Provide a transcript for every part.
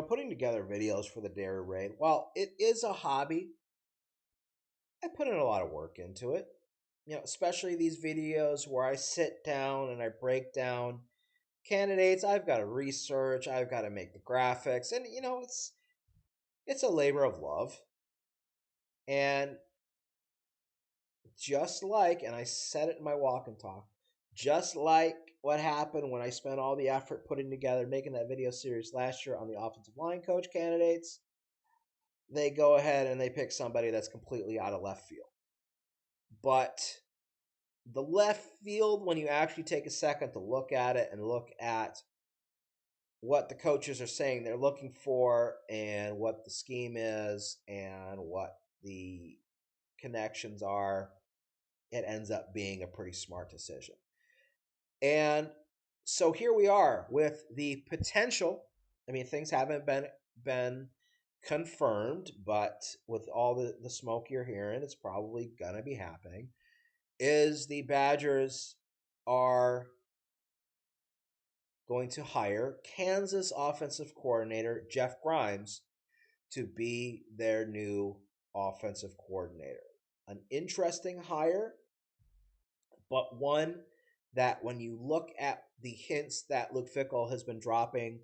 putting together videos for the Dairy Raid, while it is a hobby, I put in a lot of work into it. Especially these videos where I sit down and I break down candidates. I've got to research, I've got to make the graphics, and it's a labor of love. And just like, and I said it in my walk and talk, just like what happened when I spent all the effort putting together, making that video series last year on the offensive line coach candidates, they go ahead and they pick somebody that's completely out of left field. But the left field, when you actually take a second to look at it and look at what the coaches are saying they're looking for and what the scheme is and what the connections are, it ends up being a pretty smart decision. And so here we are with the potential. I mean, things haven't been confirmed, but with all the smoke you're hearing, it's probably gonna be happening. Is the Badgers are going to hire Kansas offensive coordinator Jeff Grimes to be their new offensive coordinator. An interesting hire, but one that when you look at the hints that Luke Fickell has been dropping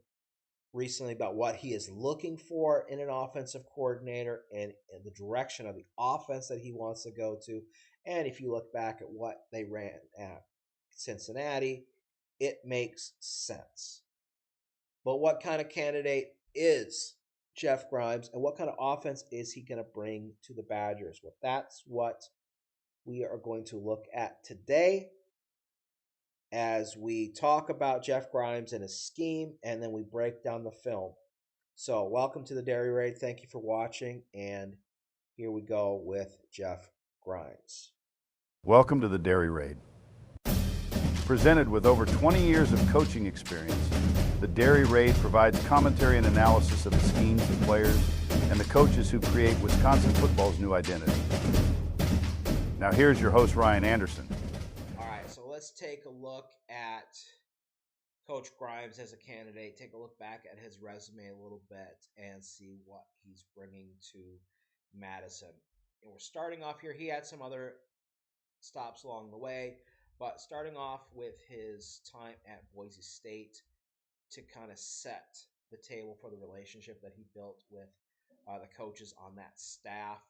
recently about what he is looking for in an offensive coordinator and the direction of the offense that he wants to go to, and if you look back at what they ran at Cincinnati, it makes sense. But what kind of candidate is Jeff Grimes, and what kind of offense is he going to bring to the Badgers? Well, that's what we are going to look at today as we talk about Jeff Grimes and his scheme, and then we break down the film. So welcome to the Dairy Raid. Thank you for watching, and here we go with Jeff Grimes. Welcome to the Dairy Raid. Presented with over 20 years of coaching experience, the Dairy Raid provides commentary and analysis of the schemes, the players, and the coaches who create Wisconsin football's new identity. Now here's your host, Ryan Anderson. All right, so let's take a look at Coach Grimes as a candidate, take a look back at his resume a little bit and see what he's bringing to Madison. And we're starting off here. He had some other stops along the way, but starting off with his time at Boise State to kind of set the table for the relationship that he built with the coaches on that staff.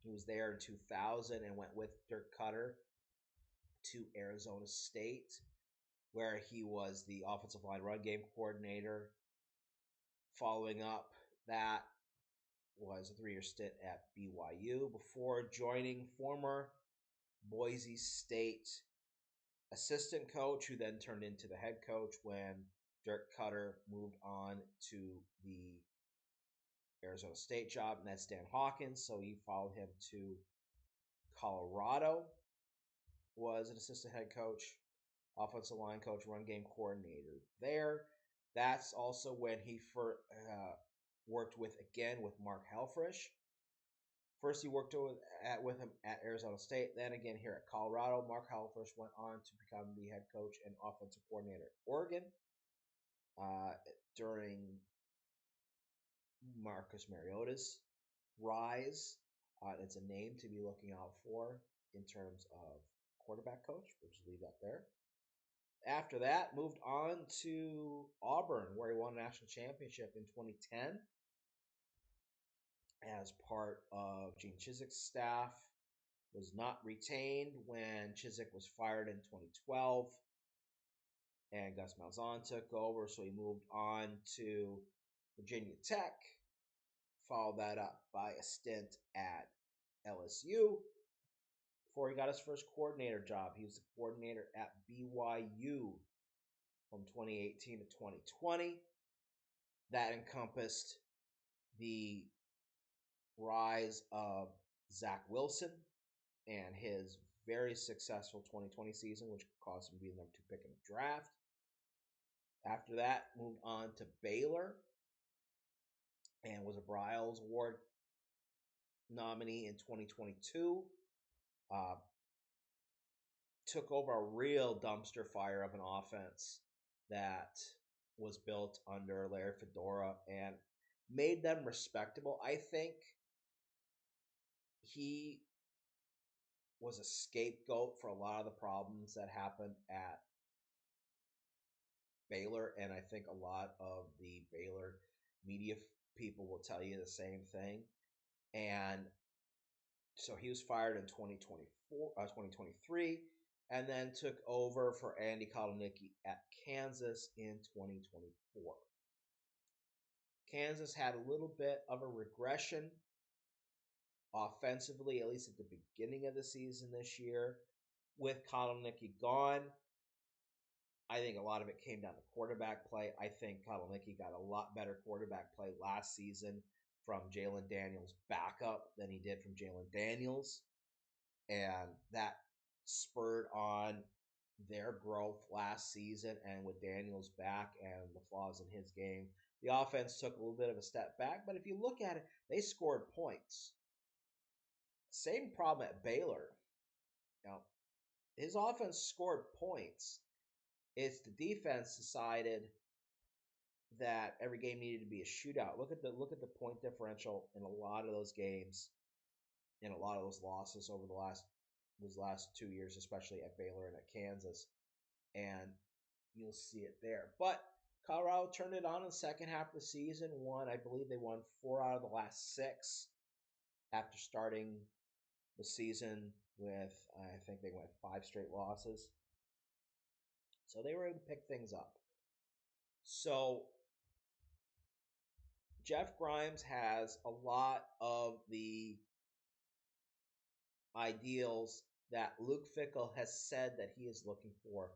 He was there in 2000 and went with Dirk Cutter to Arizona State, where he was the offensive line run game coordinator. Following up, that was a 3-year stint at BYU before joining former Boise State assistant coach, who then turned into the head coach when Dirk Cutter moved on to the Arizona State job, and that's Dan Hawkins. So he followed him to Colorado, was an assistant head coach, offensive line coach, run game coordinator there. That's also when he worked with Mark Helfrich. First, he worked with him at Arizona State. Then again here at Colorado. Mark Helfrich went on to become the head coach and offensive coordinator at Oregon during Marcus Mariota's rise. It's a name to be looking out for in terms of quarterback coach. We'll just leave that there. After that, moved on to Auburn, where he won a national championship in 2010 as part of Gene Chizik's staff. Was not retained when Chizik was fired in 2012, and Gus Malzahn took over, so he moved on to Virginia Tech. Followed that up by a stint at LSU before he got his first coordinator job. He was the coordinator at BYU from 2018 to 2020. That encompassed the rise of Zach Wilson and his very successful 2020 season, which caused him to be the number 2 pick in the draft. After that, moved on to Baylor and was a Bryles Award nominee in 2022. Took over a real dumpster fire of an offense that was built under Larry Fedora and made them respectable. I think he was a scapegoat for a lot of the problems that happened at Baylor, and I think a lot of the Baylor media people will tell you the same thing. And so he was fired in 2023, and then took over for Andy Kotelnicki at Kansas in 2024. Kansas had a little bit of a regression offensively, at least at the beginning of the season this year. With Kotelnicki gone, I think a lot of it came down to quarterback play. I think Kotelnicki got a lot better quarterback play last season from Jalen Daniels' backup than he did from Jalen Daniels. And that spurred on their growth last season. And with Daniels back and the flaws in his game, the offense took a little bit of a step back. But if you look at it, they scored points. Same problem at Baylor. Now, his offense scored points. It's the defense decided that every game needed to be a shootout. Look at the point differential in a lot of those games, in a lot of those losses over those last 2 years, especially at Baylor and at Kansas, and you'll see it there. But Colorado turned it on in the second half of the season. I believe they won 4 out of the last 6 after starting the season with, I think they went 5 straight losses. So they were able to pick things up. So Jeff Grimes has a lot of the ideals that Luke Fickell has said that he is looking for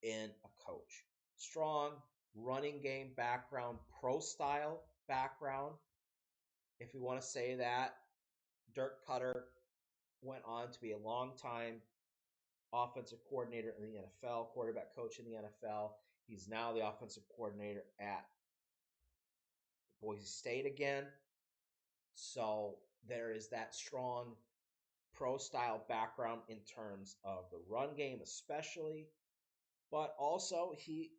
in a coach. Strong running game background, pro style background, if we want to say that. Dirk Cutter went on to be a long-time offensive coordinator in the NFL, quarterback coach in the NFL. He's now the offensive coordinator at Boise State again. So there is that strong pro-style background in terms of the run game especially. But also, he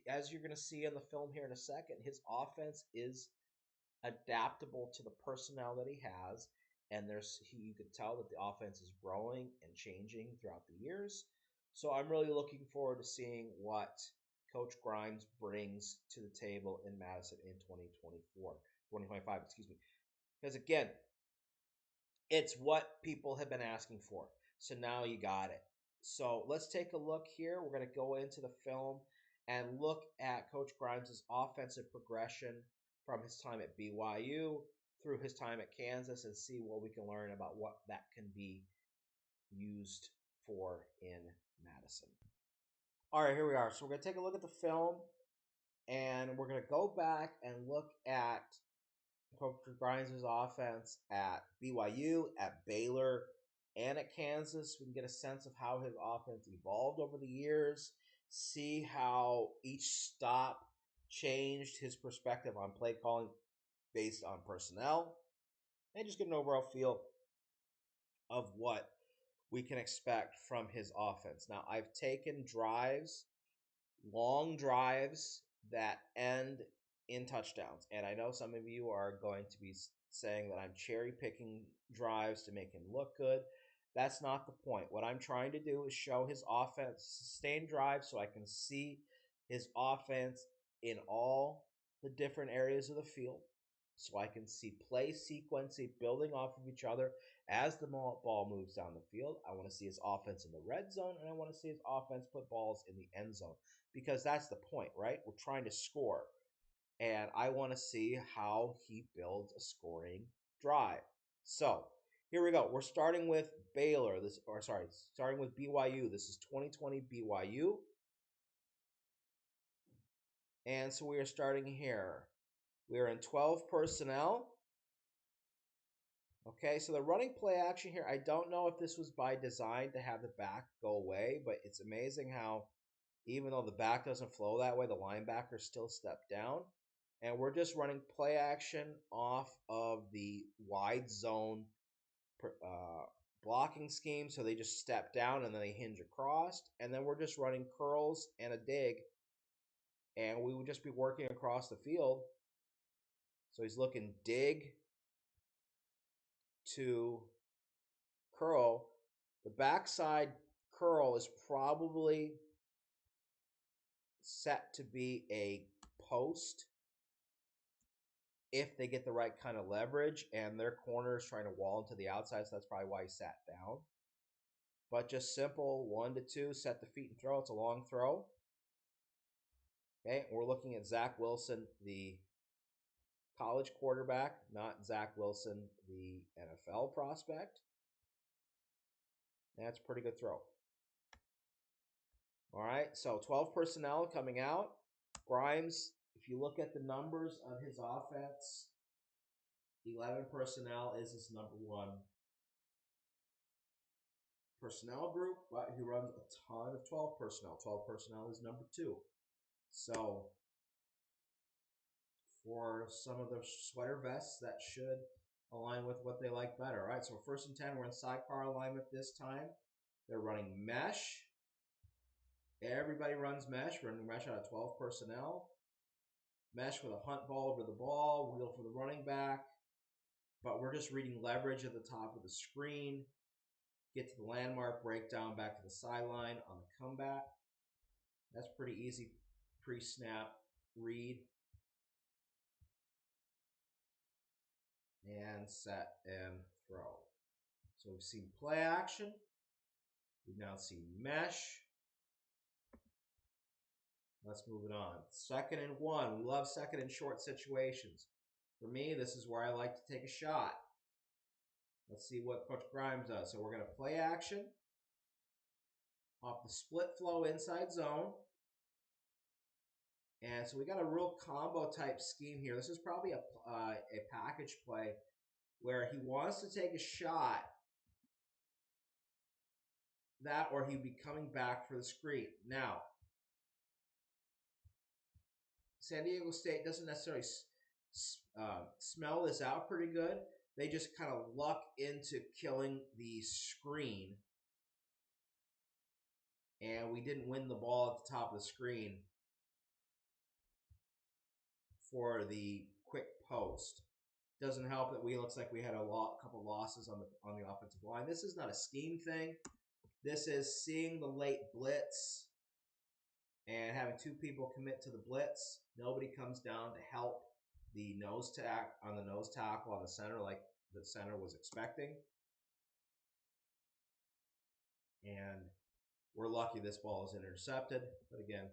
as you're going to see in the film here in a second, his offense is adaptable to the personnel that he has. And you can tell that the offense is growing and changing throughout the years. So I'm really looking forward to seeing what Coach Grimes brings to the table in Madison in 2025, excuse me. Because again, it's what people have been asking for. So now you got it. So let's take a look here. We're going to go into the film and look at Coach Grimes' offensive progression from his time at BYU through his time at Kansas and see what we can learn about what that can be used for in Madison. All right, here we are. So we're going to take a look at the film, and we're going to go back and look at Coach Grimes' offense at BYU, at Baylor, and at Kansas. We can get a sense of how his offense evolved over the years, see how each stop changed his perspective on play calling based on personnel, and just get an overall feel of what we can expect from his offense. Now, I've taken long drives that end in touchdowns, and I know some of you are going to be saying that I'm cherry picking drives to make him look good. That's not the point. What I'm trying to do is show his offense, sustained drives, so I can see his offense in all the different areas of the field, so I can see play sequencing building off of each other as the ball moves down the field. I want to see his offense in the red zone, and I want to see his offense put balls in the end zone, because that's the point, right? We're trying to score, and I want to see how he builds a scoring drive. So here we go. We're starting with Baylor. Starting with BYU. This is 2020 BYU. And so we are starting here. We are in 12 personnel. Okay, so the running play action here, I don't know if this was by design to have the back go away, but it's amazing how even though the back doesn't flow that way, the linebackers still step down. And we're just running play action off of the wide zone blocking scheme. So they just step down and then they hinge across. And then we're just running curls and a dig and we would just be working across the field. So he's looking dig to curl. The backside curl is probably set to be a post if they get the right kind of leverage, and their corner is trying to wall into the outside, so that's probably why he sat down. But just simple 1 to 2, set the feet and throw. It's a long throw. Okay, we're looking at Zach Wilson, the college quarterback, not Zach Wilson, the NFL prospect. That's a pretty good throw. All right, so 12 personnel coming out. Grimes, if you look at the numbers of his offense, 11 personnel is his number one personnel group, but he runs a ton of 12 personnel. 12 personnel is number 2. So for some of the sweater vests, that should align with what they like better. All right, so 1st and 10, we're in sidecar alignment this time. They're running mesh. Everybody runs mesh. We're running mesh out of 12 personnel. Mesh with a hunt ball over the ball, wheel for the running back. But we're just reading leverage at the top of the screen. Get to the landmark, breakdown back to the sideline on the comeback. That's pretty easy pre-snap read. And set and throw. So we've seen play action. We've now seen mesh. Let's move it on. 2nd and 1. We love 2nd and short situations. For me, this is where I like to take a shot. Let's see what Coach Grimes does. So we're going to play action off the split flow inside zone. And so we got a real combo type scheme here. This is probably a package play where he wants to take a shot, that or he'd be coming back for the screen. Now, San Diego State doesn't necessarily smell this out pretty good. They just kind of luck into killing the screen. And we didn't win the ball at the top of the screen for the quick post. Doesn't help that looks like we had a couple losses on the offensive line. This is not a scheme thing. This is seeing the late blitz and having 2 people commit to the blitz. Nobody comes down to help the nose tackle on the center like the center was expecting. And we're lucky this ball is intercepted. But again,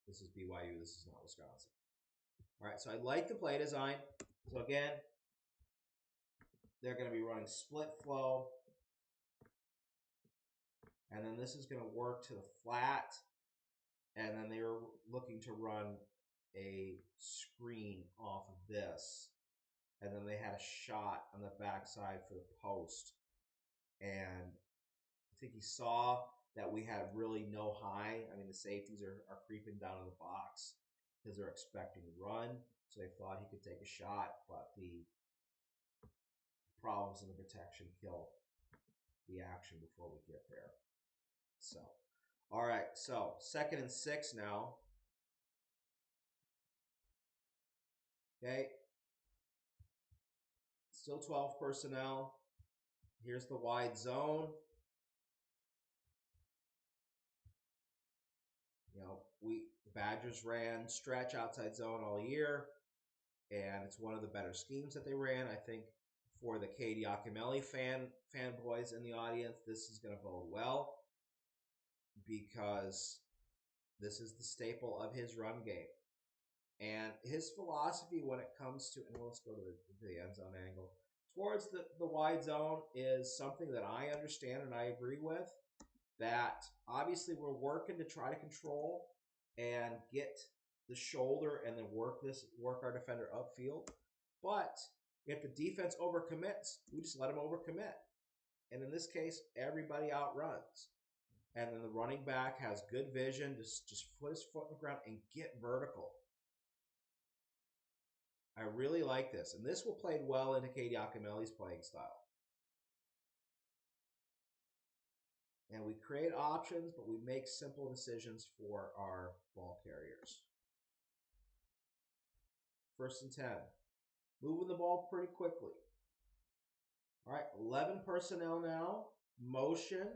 this is BYU. This is not Wisconsin. All right, so I like the play design. So again, they're going to be running split flow. And then this is going to work to the flat. And then they were looking to run a screen off of this. And then they had a shot on the backside for the post. And I think he saw that we had really no high. I mean, the safeties are creeping down in the box because they're expecting to run. So they thought he could take a shot, but the problems in the protection kill the action before we get there. So, all right, so 2nd and 6 now. Okay. Still 12 personnel. Here's the wide zone. You know, the Badgers ran stretch outside zone all year, and it's one of the better schemes that they ran. I think for the Cade Yakimelli fanboys in the audience, this is going to bode well because this is the staple of his run game. And his philosophy when it comes to, and let's go to the end zone angle, towards the wide zone is something that I understand and I agree with, that obviously we're working to try to control and get the shoulder and then work our defender upfield. But if the defense overcommits, we just let them overcommit. And in this case, everybody outruns. And then the running back has good vision, just put his foot in the ground and get vertical. I really like this. And this will play well into Cade Yakimelli's playing style. And we create options, but we make simple decisions for our ball carriers. First and 10. Moving the ball pretty quickly. All right, 11 personnel now. Motion.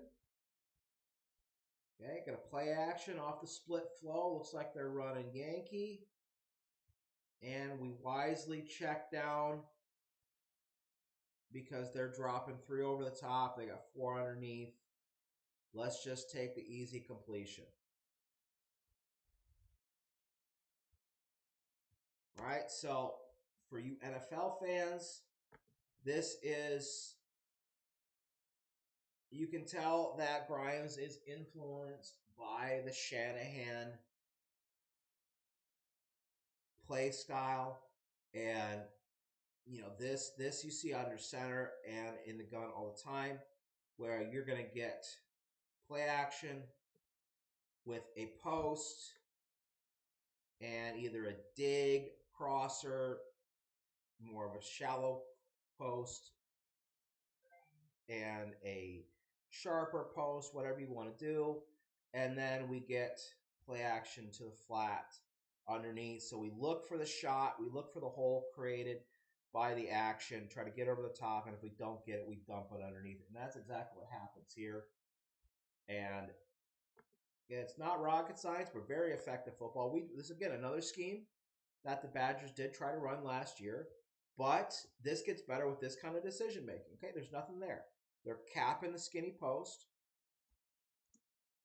Okay, got a play action off the split flow. Looks like they're running Yankee. And we wisely check down because they're dropping 3 over the top. They got 4 underneath. Let's just take the easy completion. All right, so for you NFL fans, this is, you can tell that Grimes is influenced by the Shanahan play style, and this you see under center and in the gun all the time, where you're going to get play action with a post and either a dig, crosser, more of a shallow post, and a sharper post, whatever you want to do. And then we get play action to the flat underneath. So we look for the shot, we look for the hole created by the action, try to get over the top, and if we don't get it, we dump it underneath it. And that's exactly what happens here. And yeah, it's not rocket science, but very effective football. This is, again, another scheme that the Badgers did try to run last year, but this gets better with this kind of decision making. Okay, there's nothing there. They're capping the skinny post.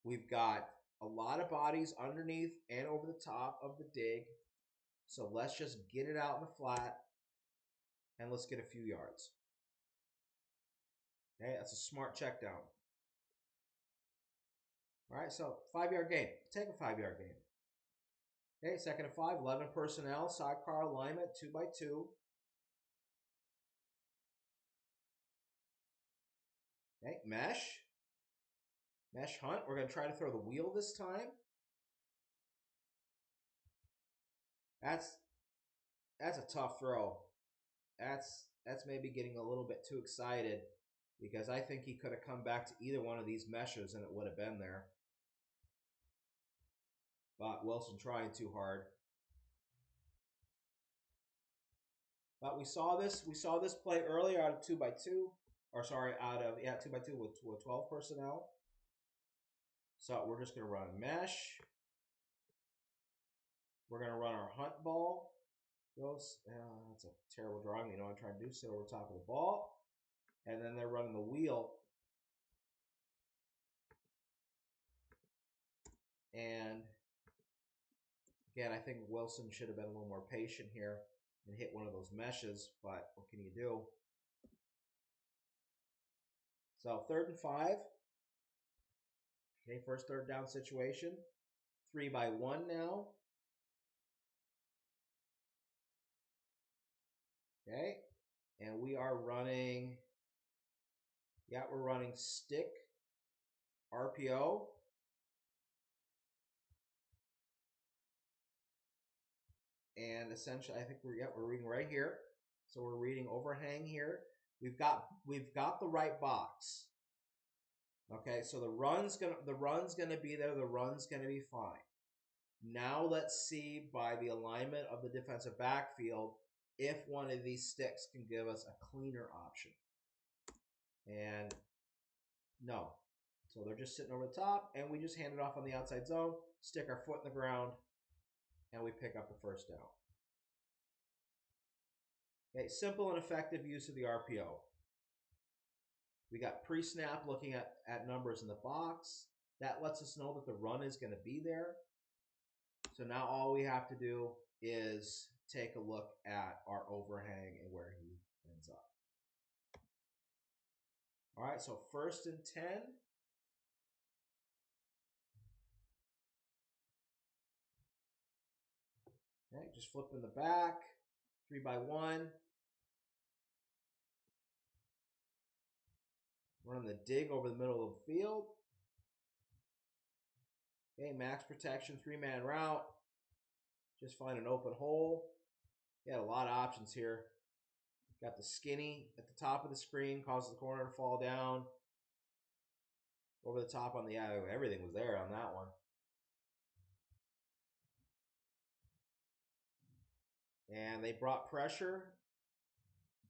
We've got a lot of bodies underneath and over the top of the dig. So let's just get it out in the flat and let's get a few yards. Okay, that's a smart check down. All right, so 5-yard gain. Take a 5-yard gain. Okay, 2nd and 5, 11 personnel, sidecar alignment, 2x2. Okay, mesh. Mesh hunt. We're going to try to throw the wheel this time. That's a tough throw. That's maybe getting a little bit too excited, because I think he could have come back to either one of these meshes and it would have been there. But Wilson trying too hard. But we saw this play earlier out of 2x2, or sorry, out of 2x2 with 12 personnel. So we're just going to run mesh. We're going to run our hunt ball. That's a terrible drawing. I'm trying to do, sit over top of the ball. And then they're running the wheel. And again, I think Wilson should have been a little more patient here and hit one of those meshes, but what can you do? So 3rd and 5. Okay, first 3rd down situation. 3x1 now. Okay, and we are running, we're running stick RPO. And essentially, I think we're reading right here. So we're reading overhang here. We've got the right box. Okay, so the run's gonna be there. The run's gonna be fine. Now let's see by the alignment of the defensive backfield if one of these sticks can give us a cleaner option. And no. So they're just sitting over the top, and we just hand it off on the outside zone, stick our foot in the ground, and we pick up the first down. Okay, simple and effective use of the RPO. We got pre-snap looking at numbers in the box. That lets us know that the run is going to be there. So now all we have to do is take a look at our overhang and where he ends up. All right, so 1st and 10. Okay, just flipping the back, 3x1. Running the dig over the middle of the field. Okay, max protection, 3-man route. Just find an open hole. Got a lot of options here. Got the skinny at the top of the screen, causes the corner to fall down. Over the top on the everything was there on that one. And they brought pressure,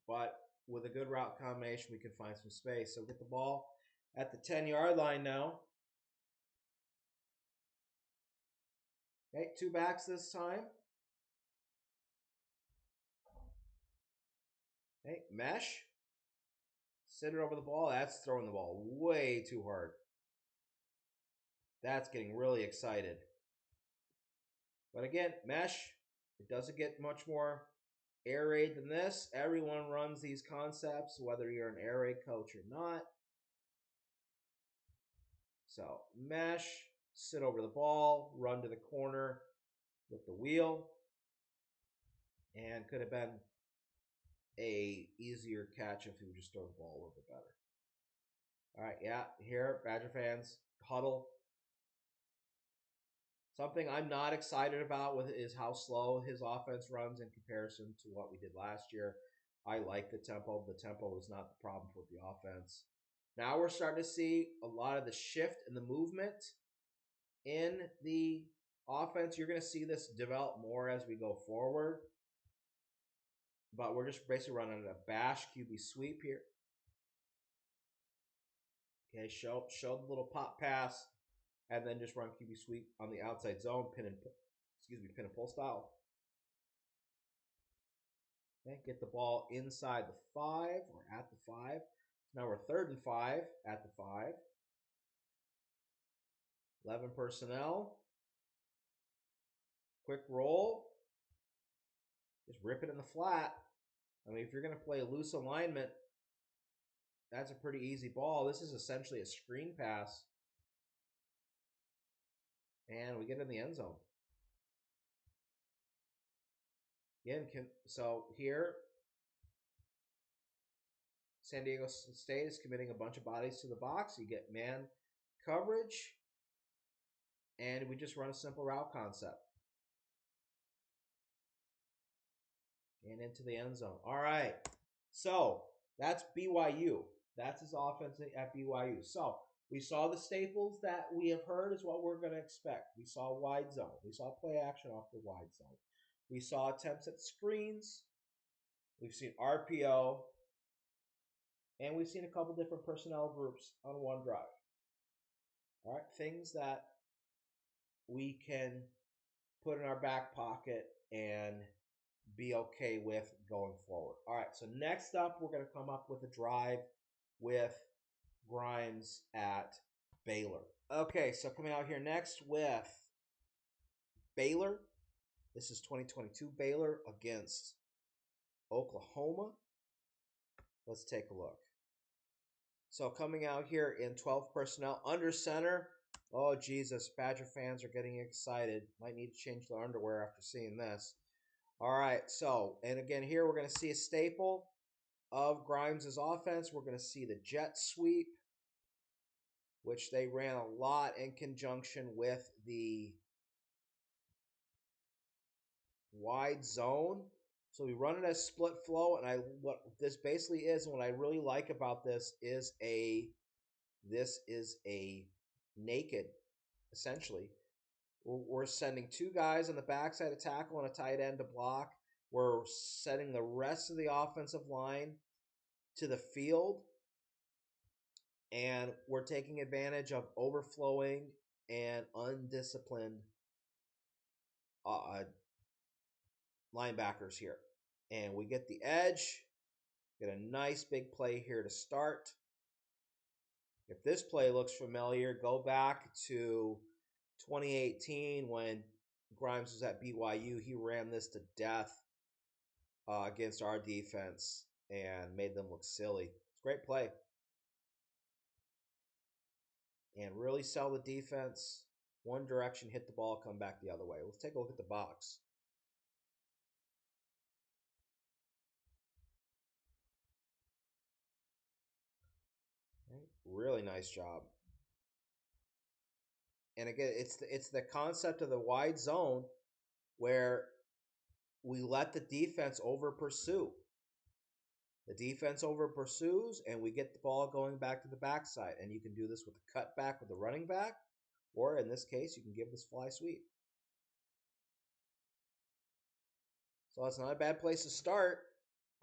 but with a good route combination, we can find some space. So get the ball at the 10-yard line now. Okay, 2 backs this time. Okay, mesh. Sit it over the ball. That's throwing the ball way too hard. That's getting really excited. But again, mesh, it doesn't get much more air raid than this. Everyone runs these concepts, whether you're an air raid coach or not. So mesh, sit over the ball, run to the corner with the wheel. And could have been a easier catch if you just throw the ball a little bit better. All right, yeah, here, Badger fans, huddle. Something I'm not excited about is how slow his offense runs in comparison to what we did last year. I like the tempo. The tempo is not the problem for the offense. Now we're starting to see a lot of the shift and the movement in the offense. You're going to see this develop more as we go forward. But we're just basically running a bash QB sweep here. Okay, show the little pop pass, and then just run QB sweep on the outside zone, pin and pull style. Okay, get the ball inside the 5 or at the 5. So now we're 3rd and 5 at the 5. 11 personnel. Quick roll. Just rip it in the flat. I mean, if you're going to play a loose alignment, that's a pretty easy ball. This is essentially a screen pass. And we get in the end zone. Again, so here, San Diego State is committing a bunch of bodies to the box. You get man coverage. And we just run a simple route concept. And into the end zone. All right. So that's BYU. That's his offense at BYU. So we saw the staples that we have heard is what we're going to expect. We saw wide zone. We saw play action off the wide zone. We saw attempts at screens. We've seen RPO. And we've seen a couple different personnel groups on one drive. All right. Things that we can put in our back pocket and be okay with going forward. All right, so next up, we're going to come up with a drive with Grimes at Baylor. Okay, so coming out here next with Baylor. This is 2022 Baylor against Oklahoma. Let's take a look. So coming out here in 12 personnel under center. Oh, Jesus, Badger fans are getting excited. Might need to change their underwear after seeing this. All right, so, and again here we're going to see a staple of Grimes' offense. We're going to see the jet sweep, which they ran a lot in conjunction with the wide zone. So we run it as split flow, and what this basically is, and what I really like about this is a naked, essentially. We're sending 2 guys on the backside of tackle and a tight end to block. We're setting the rest of the offensive line to the field. And we're taking advantage of overflowing and undisciplined linebackers here. And we get the edge. Get a nice big play here to start. If this play looks familiar, go back to 2018 when Grimes was at BYU. He ran this to death against our defense and made them look silly. It's a great play. And really sell the defense. One direction, hit the ball, come back the other way. Let's take a look at the box. Really nice job. And again, it's the concept of the wide zone where we let the defense over pursue. The defense over pursues, and we get the ball going back to the backside. And you can do this with a cutback with the running back, or in this case, you can give this fly sweep. So that's not a bad place to start.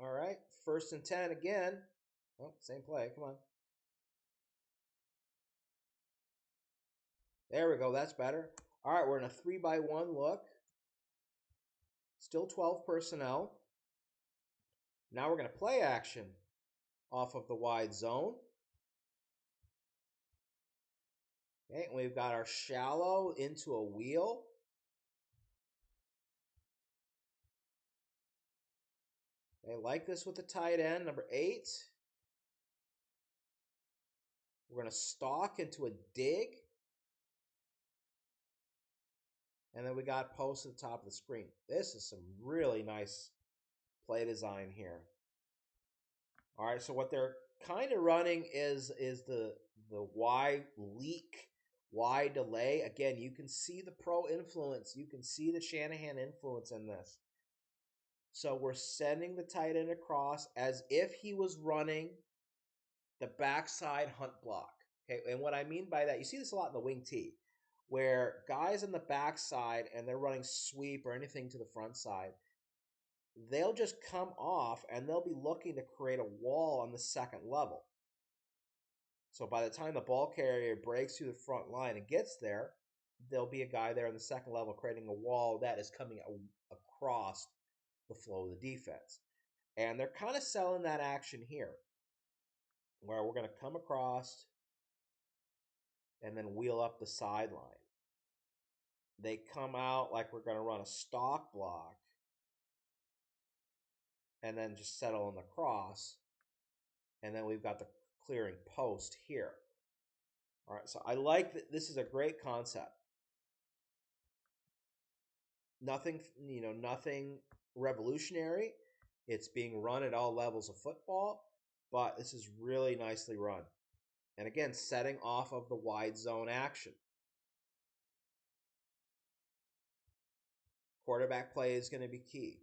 All right, 1st and 10 again. Oh, same play. Come on. There we go. That's better. All right, we're in a 3-by-1 look. Still 12 personnel. Now we're going to play action off of the wide zone. Okay, and we've got our shallow into a wheel. Okay, like this with the tight end, number 8. We're going to stalk into a dig. And then we got post at the top of the screen. This is some really nice play design here. All right, so what they're kind of running is the Y leak, Y delay. Again, you can see the pro influence. You can see the Shanahan influence in this. So we're sending the tight end across as if he was running the backside hunt block. Okay, and what I mean by that, you see this a lot in the wing T, where guys in the backside and they're running sweep or anything to the front side, they'll just come off and they'll be looking to create a wall on the second level. So by the time the ball carrier breaks through the front line and gets there, there'll be a guy there on the second level creating a wall that is coming across the flow of the defense. And they're kind of selling that action here, where we're going to come across and then wheel up the sideline. They come out like we're going to run a stock block and then just settle on the cross. And then we've got the clearing post here. All right, so I like that. This is a great concept. Nothing revolutionary. It's being run at all levels of football, but this is really nicely run. And again, setting off of the wide zone action. Quarterback play is going to be key,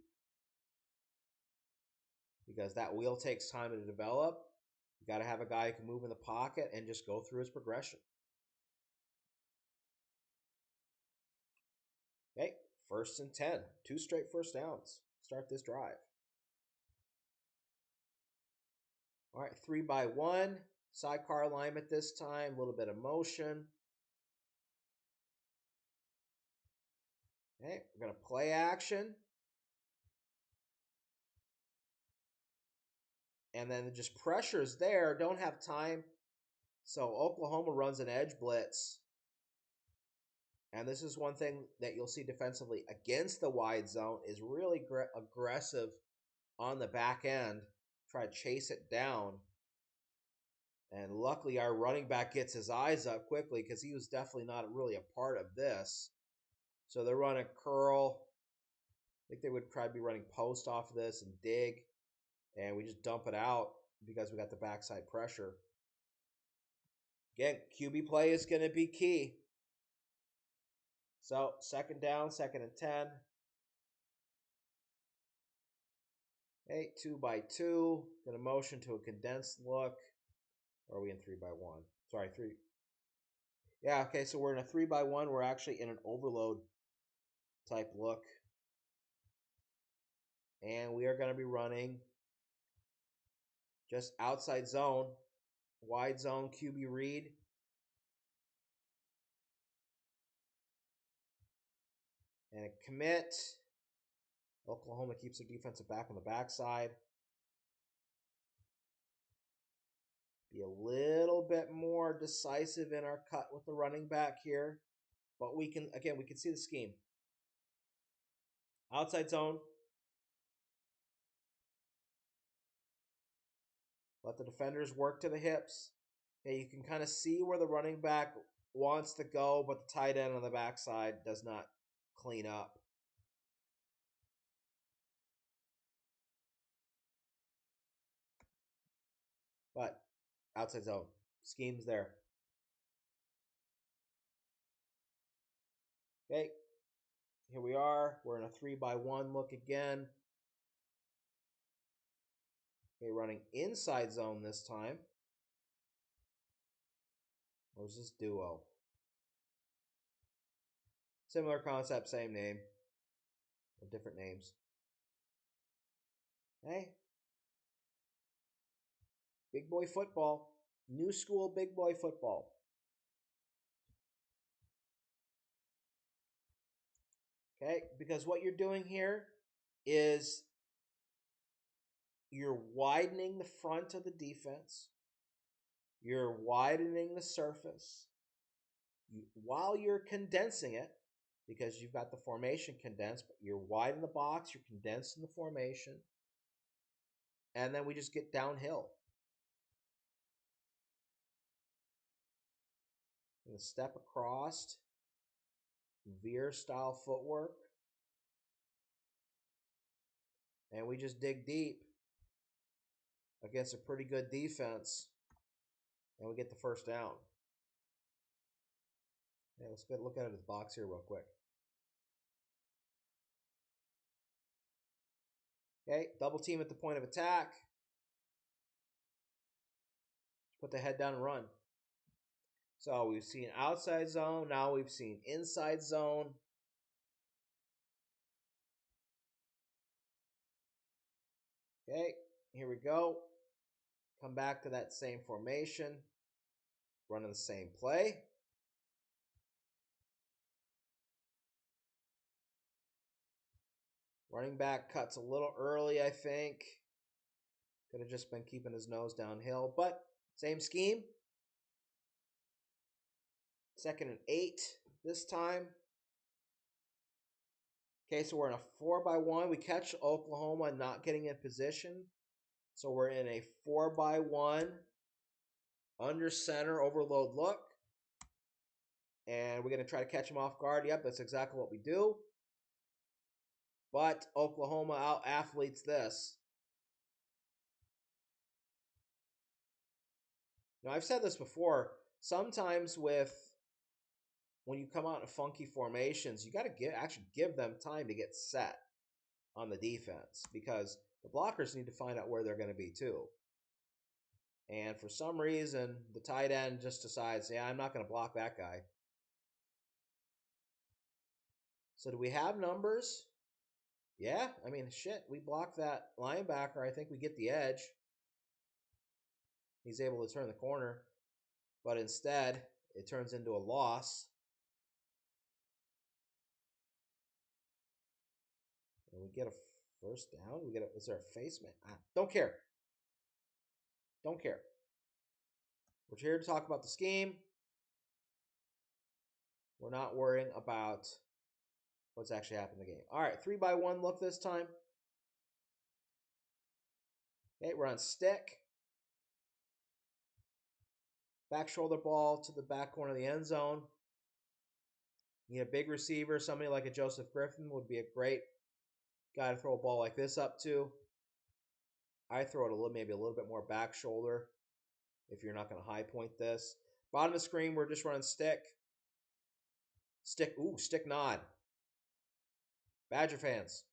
because that wheel takes time to develop. You got to have a guy who can move in the pocket and just go through his progression. Okay, 1st and 10. 2 straight first downs. Start this drive. All right, 3-by-1. Sidecar alignment this time. A little bit of motion. Okay, we're going to play action. And then just pressures there. Don't have time. So Oklahoma runs an edge blitz. And this is one thing that you'll see defensively against the wide zone is really aggressive on the back end. Try to chase it down. And luckily our running back gets his eyes up quickly, because he was definitely not really a part of this. So they're running curl. I think they would probably be running post off of this and dig. And we just dump it out because we got the backside pressure. Again, QB play is going to be key. So 2nd down, 2nd and 10. Okay, 2-by-2. Going to motion to a condensed look. Or are we in 3-by-1? Sorry, 3. Yeah, okay, so we're in a 3-by-1. We're actually in an overload type look. And we are going to be running just outside zone, wide zone QB read. And a commit. Oklahoma keeps their defensive back on the backside. Be a little bit more decisive in our cut with the running back here. But we can see the scheme. Outside zone. Let the defenders work to the hips. Okay, you can kind of see where the running back wants to go, but the tight end on the backside does not clean up. But outside zone. Scheme's there. Okay. Here we are. We're in a 3-by-1 look again. Okay, running inside zone this time. Or is this duo? Similar concept, same name. Different names. Hey, big boy football. New school big boy football. Okay, because what you're doing here is you're widening the front of the defense. You're widening the surface while you're condensing it, because you've got the formation condensed, but you're widening the box, you're condensing the formation, and then we just get downhill. We're going to step across, veer style footwork, and we just dig deep against a pretty good defense, and we get the first down. Yeah, let's go look at it at the box here real quick. Okay, double team at the point of attack. Put the head down and run. So we've seen outside zone. Now we've seen inside zone. Okay, here we go. Come back to that same formation. Running the same play. Running back cuts a little early, I think. Could have just been keeping his nose downhill, but same scheme. 2nd and 8 this time. Okay, so we're in a 4-by-1. We catch Oklahoma not getting in position. So we're in a 4-by-1 under center overload look. And we're going to try to catch them off guard. Yep, that's exactly what we do. But Oklahoma out-athletes this. Now, I've said this before. Sometimes when you come out in funky formations, you got to actually give them time to get set on the defense, because the blockers need to find out where they're going to be too. And for some reason, the tight end just decides, yeah, I'm not going to block that guy. So do we have numbers? Yeah, I mean, shit, we block that linebacker. I think we get the edge. He's able to turn the corner, but instead, it turns into a loss. And we get a first down. Is there a face man? Don't care. Don't care. We're here to talk about the scheme. We're not worrying about what's actually happened in the game. All right, 3-by-1 look this time. Okay, we're on stick. Back shoulder ball to the back corner of the end zone. You need a big receiver. Somebody like a Joseph Griffin would be a great guy to throw a ball like this up to. I throw it maybe a little bit more back shoulder if you're not going to high point this. Bottom of the screen, we're just running stick. Stick nod. Badger fans,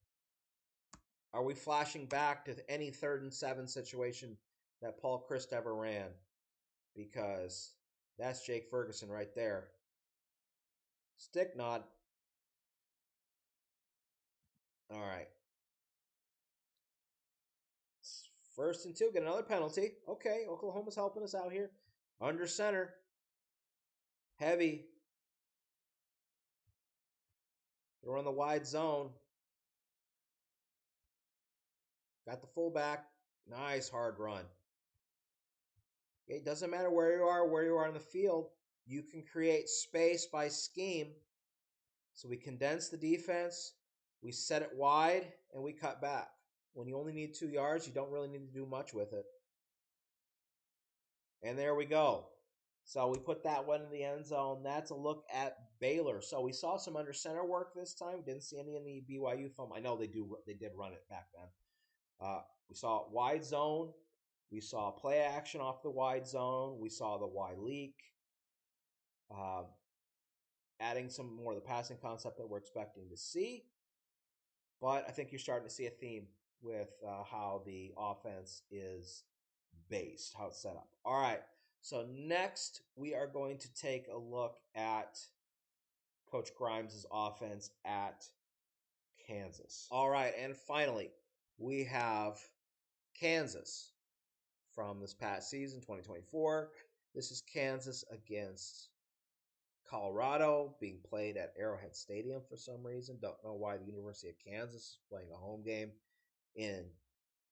are we flashing back to any 3rd and 7 situation that Paul Christ ever ran? Because that's Jake Ferguson right there. Stick nod. All right. 1st and 2, get another penalty. Okay, Oklahoma's helping us out here. Under center. Heavy. We're on the wide zone. Got the fullback. Nice hard run. It doesn't matter where you are in the field. You can create space by scheme. So we condense the defense, we set it wide, and we cut back. When you only need 2 yards, you don't really need to do much with it. And there we go. So we put that one in the end zone. That's a look at Baylor. So we saw some under center work this time. Didn't see any in the BYU film. I know they did run it back then. We saw wide zone. We saw play action off the wide zone. We saw the Y leak. Adding some more of the passing concept that we're expecting to see. But I think you're starting to see a theme with how the offense is based, how it's set up. All right, so next we are going to take a look at Coach Grimes' offense at Kansas. All right, and finally, we have Kansas from this past season, 2024. This is Kansas against Colorado, being played at Arrowhead Stadium for some reason. Don't know why the University of Kansas is playing a home game in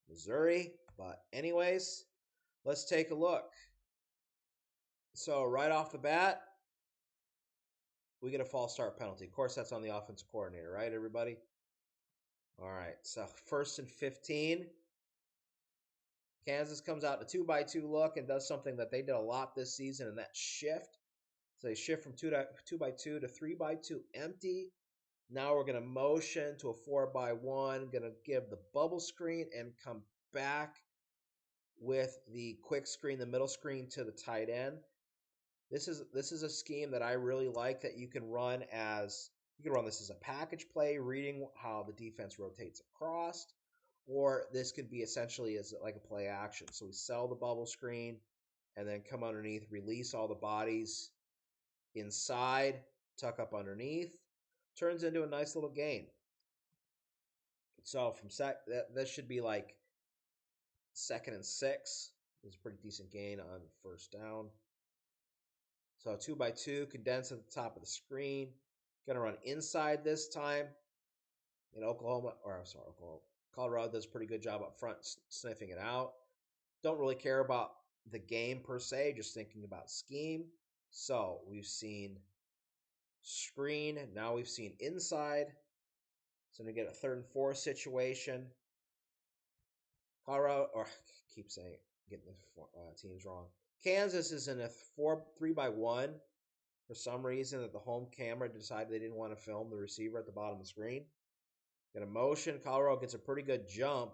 Missouri. But anyways, let's take a look. So right off the bat, we get a false start penalty. Of course, that's on the offensive coordinator, right, everybody? All right, so 1st and 15. Kansas comes out to 2-by-2 look and does something that they did a lot this season, and that's shift. So they shift from 2-by-2 to 3-by-2 empty. Now we're going to motion to a 4-by-1, going to give the bubble screen and come back with the quick screen, the middle screen to the tight end. This is a scheme that I really like that you can run this as a package play, reading how the defense rotates across, or this could be essentially as like a play action. So we sell the bubble screen and then come underneath, release all the bodies inside, tuck up underneath. Turns into a nice little gain. So from that should be like 2nd and 6. It was a pretty decent gain on 1st down. So 2-by-2, condense at the top of the screen. Gonna run inside this time. In Colorado does a pretty good job up front sniffing it out. Don't really care about the game per se, just thinking about scheme. So we've seen screen, now we've seen inside. So we get a 3rd and 4 situation. Colorado, or I keep saying it, getting the teams wrong. Kansas is in a 3-by-1 for some reason that the home camera decided they didn't want to film the receiver at the bottom of the screen. Got a motion. Colorado gets a pretty good jump.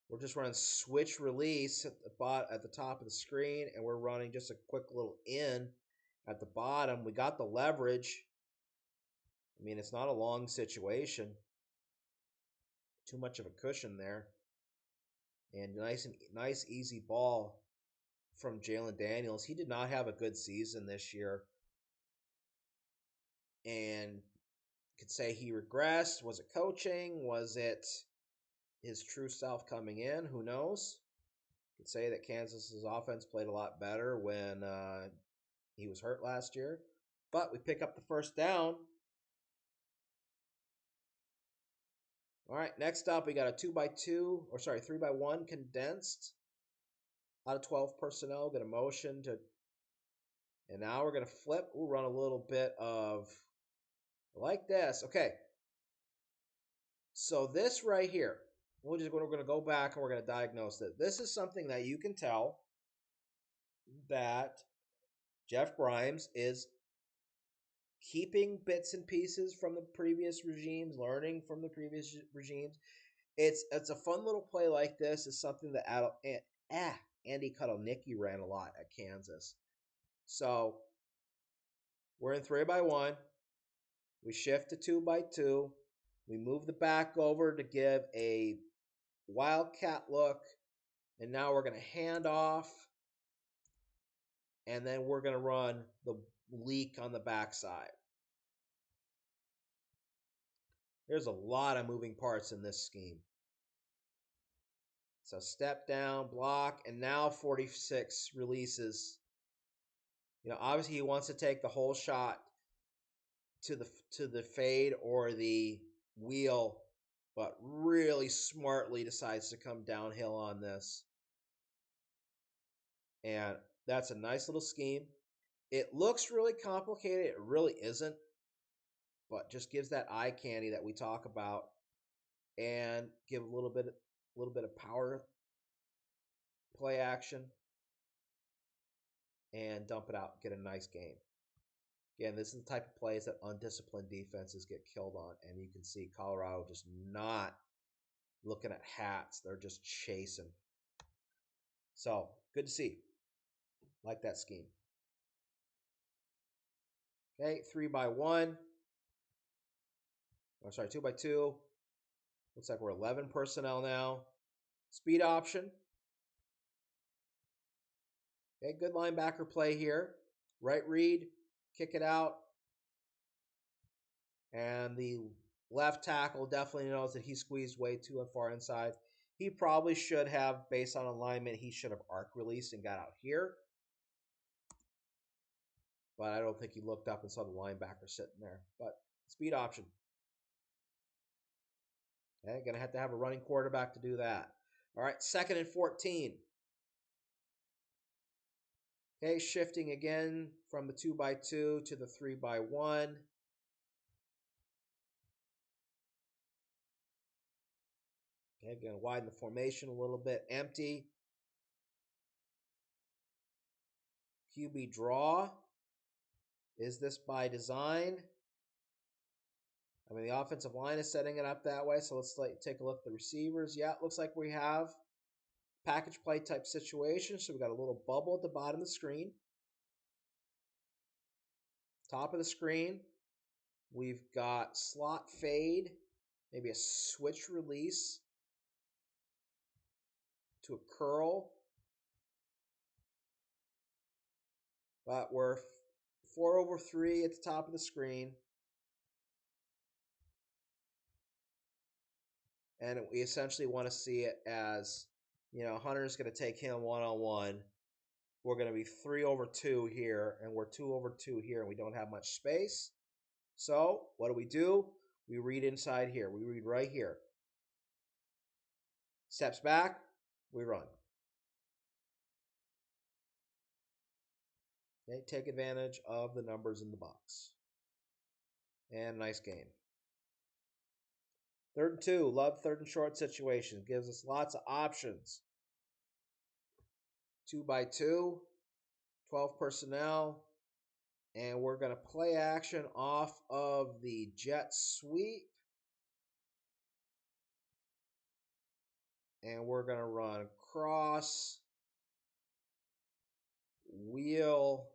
We're just running switch release at the top of the screen, and we're running just a quick little in at the bottom. We got the leverage. I mean, it's not a long situation. Too much of a cushion there. And nice easy ball from Jalen Daniels. He did not have a good season this year. And could say he regressed. Was it coaching? Was it his true self coming in? Who knows? Could say that Kansas's offense played a lot better when he was hurt last year. But we pick up the 1st down. All right, next up, we got a 3-by-1 condensed out of 12 personnel. Get a motion to, and now we're going to flip. We'll run a little bit of like this. Okay. So this right here, we're going to go back and we're going to diagnose it. This is something that you can tell that Jeff Grimes is keeping bits and pieces from the previous regimes, learning from the previous regimes. It's a fun little play like this. It's something that Andy Kotelnicki ran a lot at Kansas. So we're in 3-by-1. We shift to 2-by-2. We move the back over to give a wildcat look. And now we're going to hand off. And then we're going to run the leak on the backside. There's a lot of moving parts in this scheme. So step down, block, and now 46 releases. Obviously he wants to take the whole shot to the fade or the wheel, but really smartly decides to come downhill on this. And that's a nice little scheme. It looks really complicated. It really isn't, but just gives that eye candy that we talk about, and give a little bit of power play action, and dump it out. Get a nice game. Again, this is the type of plays that undisciplined defenses get killed on, and you can see Colorado just not looking at hats. They're just chasing. So, good to see. Like that scheme. Okay, 3-by-1. 2-by-2. Looks like we're 11 personnel now. Speed option. Okay, good linebacker play here. Right read, kick it out. And the Left tackle definitely knows that he squeezed way too far inside. He probably should have, based on alignment, he should have arc released and got out here. But I don't think he looked up and saw the linebacker sitting there. But speed option. Okay, going to have a running quarterback to do that. All right, 2nd and 14. Okay, shifting again from the 2x2 to the 3x1. Okay, going to widen the formation a little bit. Empty. QB draw. Is this by design? I mean, the offensive line is setting it up that way, so let's take a look at the receivers. Yeah, it looks like we have package play type situation, so we got a little bubble at the bottom of the screen. Top of the screen, we've got slot fade, maybe a switch release to a curl. But we're 4/3 at the top of the screen. And we essentially want to see it as, Hunter's going to take him one-on-one. We're going to be 3/2 here, and we're 2/2 here, and we don't have much space. So what do? We read inside here. We read right here. Steps back, we run. Okay, take advantage of the numbers in the box. And nice game. 3rd and 2. Love 3rd and short situation. Gives us lots of options. 2x2. 12 personnel. And we're going to play action off of the jet sweep. And we're going to run cross, wheel,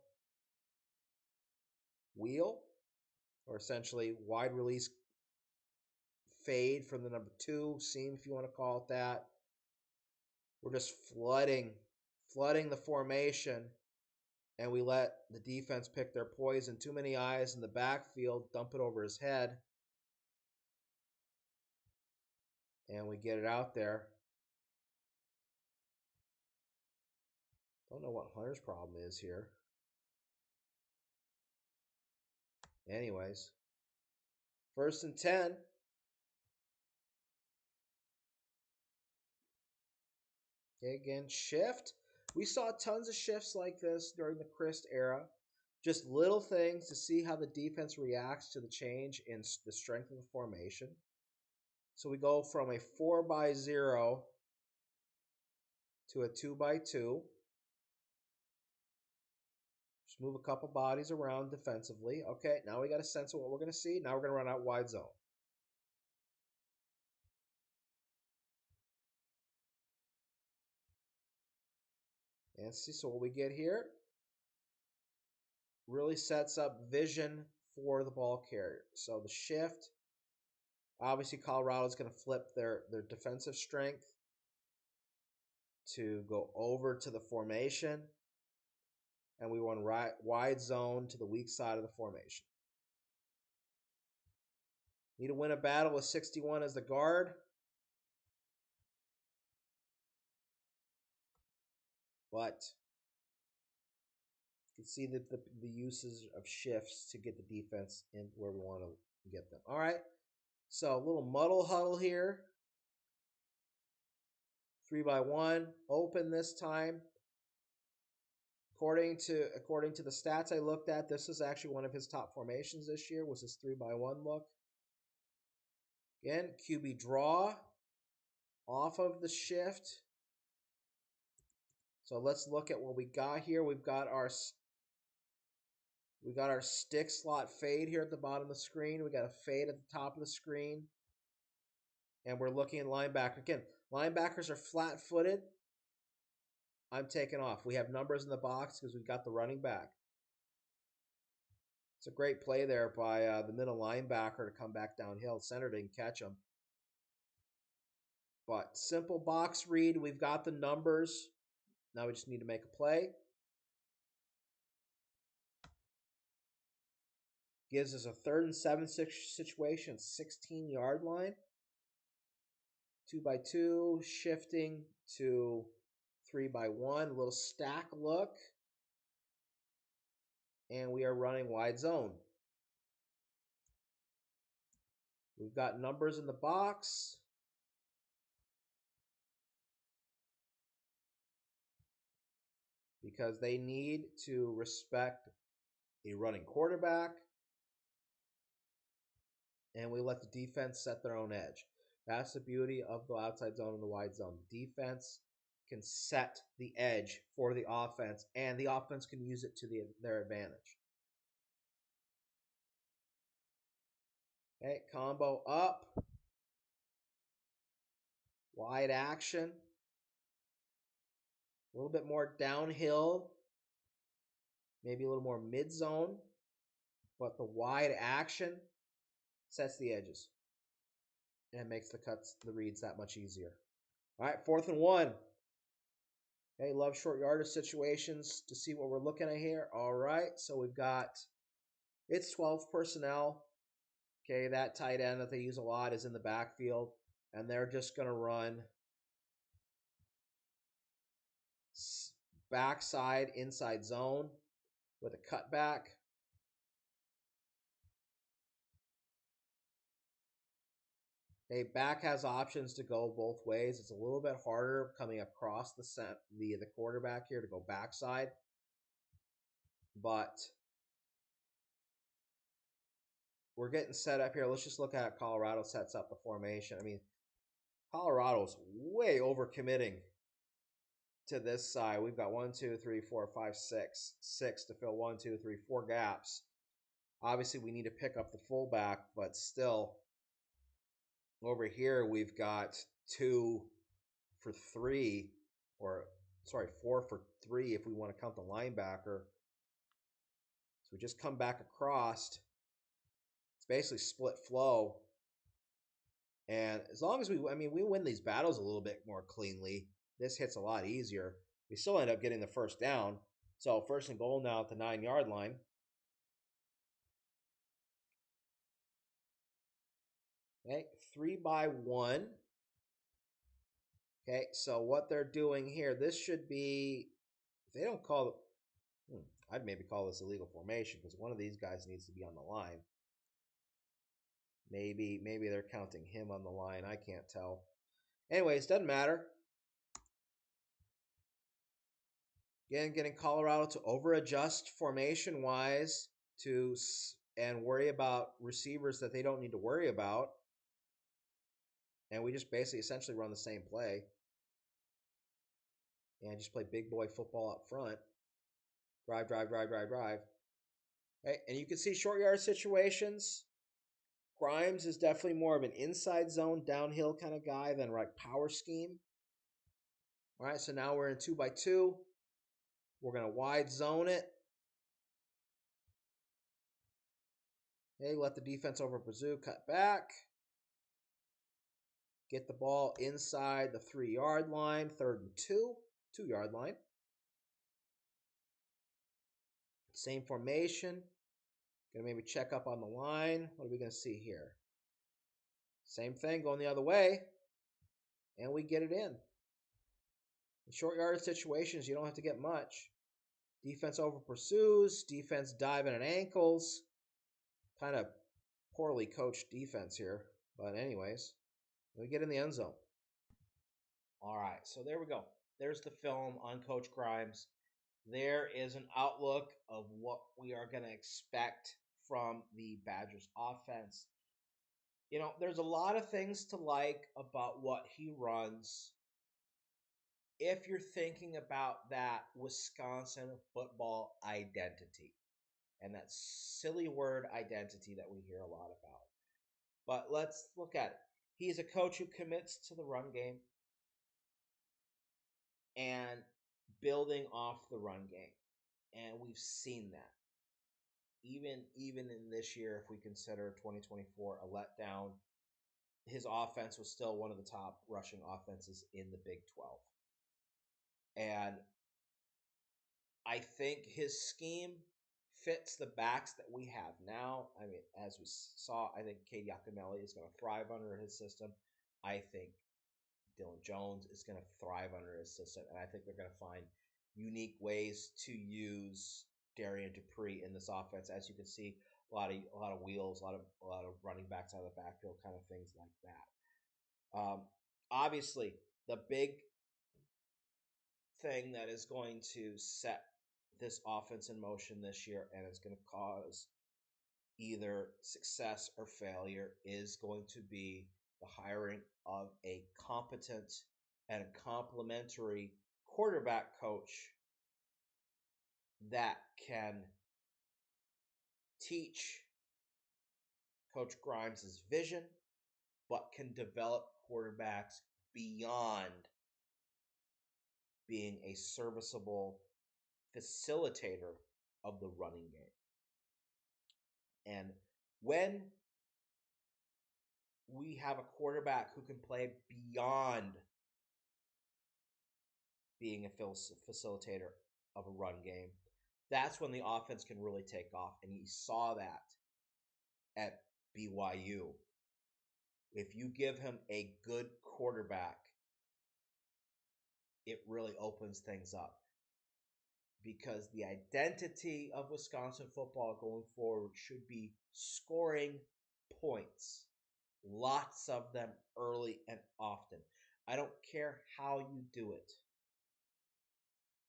or essentially wide release fade from the number 2 seam, if you want to call it that. We're just flooding the formation, and we let the defense pick their poison. Too many eyes in the backfield, dump it over his head, and we get it out there. Don't know what Hunter's problem is here. Anyways, 1st and 10. Okay, again, shift. We saw tons of shifts like this during the Christ era. Just little things to see how the defense reacts to the change in the strength of the formation. So we go from a 4x0 to a 2x2. Just move a couple bodies around defensively. Okay, now we got a sense of what we're going to see. Now we're going to run out wide zone. And see, so what we get here really sets up vision for the ball carrier. So the shift, obviously Colorado's going to flip their defensive strength to go over to the formation. And we run wide zone to the weak side of the formation. Need to win a battle with 61 as the guard. But you can see that the uses of shifts to get the defense in where we want to get them. All right, so a little muddle huddle here. 3x1, open this time. According to the stats I looked at, this is actually one of his top formations this year, was his 3x1 look. Again, QB draw off of the shift. So let's look at what we got here. We got our stick slot fade here at the bottom of the screen. We got a fade at the top of the screen. And we're looking at linebacker. Again, linebackers are flat-footed. I'm taking off. We have numbers in the box because we've got the running back. It's a great play there by the middle linebacker to come back downhill. Center didn't catch him. But simple box read. We've got the numbers. Now we just need to make a play. Gives us a 3rd and 7 situation, 16-yard line. 2x2, shifting to 3x1, a little stack look. And we are running wide zone. We've got numbers in the box. Because they need to respect a running quarterback. And we let the defense set their own edge. That's the beauty of the outside zone and the wide zone. The defense can set the edge for the offense, and the offense can use it to their advantage. Okay, combo up. Wide action. A little bit more downhill. Maybe a little more mid-zone. But the wide action sets the edges. And makes the cuts, the reads that much easier. All right, 4th and 1. Okay, love short yardage situations to see what we're looking at here. All right, so we've got, it's 12 personnel. Okay, that tight end that they use a lot is in the backfield. And they're just going to run backside, inside zone with a cutback. Okay, back has options to go both ways. It's a little bit harder coming across the quarterback here to go backside. But we're getting set up here. Let's just look at how Colorado sets up the formation. I mean, Colorado's way overcommitting to this side. We've got 1, 2, 3, 4, 5, 6. 6 to fill 1, 2, 3, 4 gaps. Obviously, we need to pick up the fullback, but still, over here we've got 2 for 3, or sorry, 4 for 3 if we want to count the linebacker. So we just come back across. It's basically split flow. And as long as we win these battles a little bit more cleanly, this hits a lot easier. We still end up getting the first down. So 1st and goal now at the 9-yard line. Okay, 3x1. Okay, so what they're doing here, this should be, if they don't call it, I'd maybe call this illegal formation because one of these guys needs to be on the line. Maybe they're counting him on the line. I can't tell. Anyways, doesn't matter. Again, getting Colorado to over-adjust formation-wise and worry about receivers that they don't need to worry about. And we just basically essentially run the same play. And just play big boy football up front. Drive. Okay, and you can see short yard situations. Grimes is definitely more of an inside zone, downhill kind of guy than right power scheme. All right, so now we're in 2x2. We're going to wide zone it. Okay, let the defense over Bazoo cut back. Get the ball inside the 3-yard line, 3rd and 2, 2-yard line. Same formation. Going to maybe check up on the line. What are we going to see here? Same thing, going the other way. And we get it in. In short yardage situations, you don't have to get much. Defense over pursues. Defense diving at ankles. Kind of poorly coached defense here. But anyways, we get in the end zone. All right, so there we go. There's the film on Coach Grimes. There is an outlook of what we are going to expect from the Badgers offense. You know, there's a lot of things to like about what he runs if you're thinking about that Wisconsin football identity and that silly word identity that we hear a lot about. But let's look at it. He's a coach who commits to the run game and building off the run game. And we've seen that. Even in this year, if we consider 2024 a letdown, his offense was still one of the top rushing offenses in the Big 12. And I think his scheme fits the backs that we have now. I mean, as we saw, I think Katie Akamelli is going to thrive under his system. I think Dylan Jones is going to thrive under his system, and I think they're going to find unique ways to use Darian Dupree in this offense. As you can see, a lot of wheels, a lot of running backs out of the backfield, kind of things like that. Obviously, the big thing that is going to set this offense in motion this year and is going to cause either success or failure is going to be the hiring of a competent and complementary quarterback coach that can teach Coach Grimes' vision, but can develop quarterbacks beyond being a serviceable facilitator of the running game. And when we have a quarterback who can play beyond being a facilitator of a run game, that's when the offense can really take off. And you saw that at BYU. If you give him a good quarterback, it really opens things up. Because the identity of Wisconsin football going forward should be scoring points. Lots of them early and often. I don't care how you do it.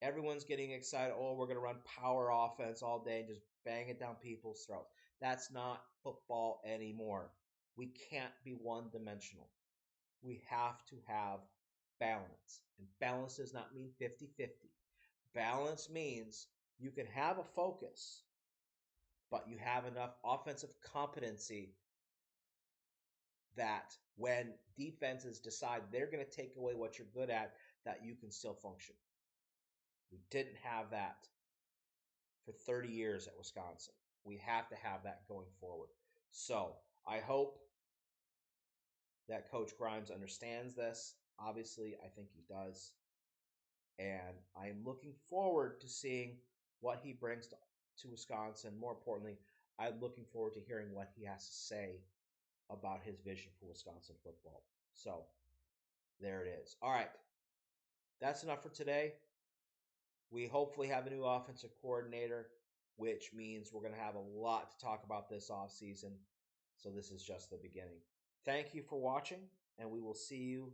Everyone's getting excited. Oh, we're going to run power offense all day and just bang it down people's throats. That's not football anymore. We can't be one-dimensional. We have to have balance. And balance does not mean 50-50. Balance means you can have a focus, but you have enough offensive competency that when defenses decide they're going to take away what you're good at, that you can still function. We didn't have that for 30 years at Wisconsin. We have to have that going forward. So I hope that Coach Grimes understands this. Obviously, I think he does. And I am looking forward to seeing what he brings to Wisconsin. More importantly, I'm looking forward to hearing what he has to say about his vision for Wisconsin football. So, there it is. All right. That's enough for today. We hopefully have a new offensive coordinator, which means we're going to have a lot to talk about this offseason. So, this is just the beginning. Thank you for watching, and we will see you